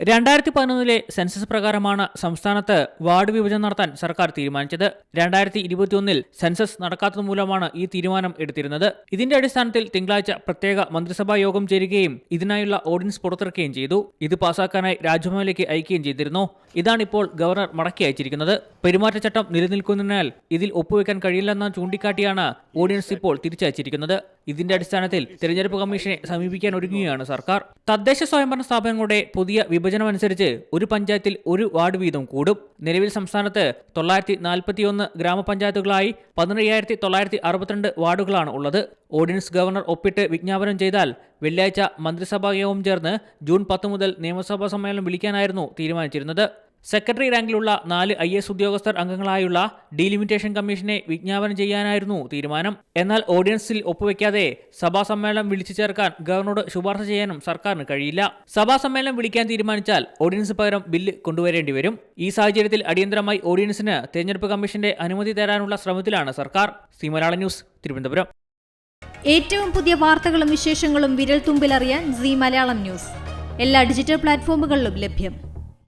2011 census പ്രകാരമാണ് സംസ്ഥാനത്ത് ward വിഭജനം നടത്താൻ സർക്കാർ തീരുമാനിച്ചത്. 2021 സെൻസസ് നടക്കാത്തതുമൂലമാണ് ഈ തീരുമാനം എടുത്തിരുന്നത്. ഇതിന്റെ അടിസ്ഥാനത്തിൽ തിങ്കളാഴ്ച പ്രത്യേക മന്ത്രിസഭാ യോഗം ചേരുകയും ഇതിനായുള്ള ഓർഡിനൻസ് പുറത്തിറക്കുകയും ചെയ്തു. ഇത് പാസാക്കാനായി രാജ്ഭവനിലേക്ക് അയക്കുകയും ചെയ്തിരുന്നു. ഇതാണിപ്പോൾ ഗവർണർ മടക്കി അയച്ചിരിക്കുന്നത്. പെരുമാറ്റച്ചട്ടം നിലനിൽക്കുന്നതിനാൽ ഇതിൽ ഒപ്പുവെക്കാൻ കഴിയില്ലെന്ന് ചൂണ്ടിക്കാട്ടിയാണ് ഓർഡിനൻസ് ഇപ്പോൾ തിരിച്ചയച്ചിരിക്കുന്നത്. ഇതിന്റെ അടിസ്ഥാനത്തിൽ തെരഞ്ഞെടുപ്പ് കമ്മീഷനെ സമീപിക്കാൻ ഒരുങ്ങുകയാണ് സർക്കാർ. തദ്ദേശ സ്വയംഭരണ സ്ഥാപനങ്ങളുടെ പുതിയ വിഭജനമനുസരിച്ച് ഒരു പഞ്ചായത്തിൽ ഒരു വാർഡ് വീതം കൂടും. നിലവിൽ സംസ്ഥാനത്ത് 941 ഗ്രാമപഞ്ചായത്തുകളായി 17,962 വാർഡുകളാണ് ഉള്ളത്. ഓർഡിനൻസ് ഗവർണർ ഒപ്പിട്ട് വിജ്ഞാപനം ചെയ്താൽ വെള്ളിയാഴ്ച മന്ത്രിസഭാ യോഗം ചേർന്ന് ജൂൺ 10 മുതൽ നിയമസഭാ സമ്മേളനം വിളിക്കാനായിരുന്നു തീരുമാനിച്ചിരുന്നത്. സെക്രട്ടറി റാങ്കിലുള്ള 4 IAS ഉദ്യോഗസ്ഥർ അംഗങ്ങളായുള്ള ഡീലിമിറ്റേഷൻ കമ്മീഷനെ വിജ്ഞാപനം ചെയ്യാനായിരുന്നു തീരുമാനം. എന്നാൽ ഓർഡിനൻസിൽ ഒപ്പുവെക്കാതെ സഭാ സമ്മേളനം വിളിച്ചു ചേർക്കാൻ ഗവർണറോട് ശുപാർശ ചെയ്യാനും സർക്കാരിന് കഴിയില്ല. സഭാ സമ്മേളനം വിളിക്കാൻ തീരുമാനിച്ചാൽ ഓർഡിനൻസ് പകരം ബില്ല് കൊണ്ടുവരേണ്ടി വരും. ഈ സാഹചര്യത്തിൽ അടിയന്തരമായി ഓർഡിനൻസിന് തെരഞ്ഞെടുപ്പ് കമ്മീഷന്റെ അനുമതി തേടാനുള്ള ശ്രമത്തിലാണ് സർക്കാർ. മലയാളം ന്യൂസ്, തിരുവനന്തപുരം. ഏറ്റവും പുതിയ വാർത്തകളും വിശേഷങ്ങളും വിരൽ തുമ്പിലറിയാൻ സീ മലയാളം ന്യൂസ് എല്ലാ ഡിജിറ്റൽ പ്ലാറ്റ്ഫോമുകളിലും ലഭ്യം.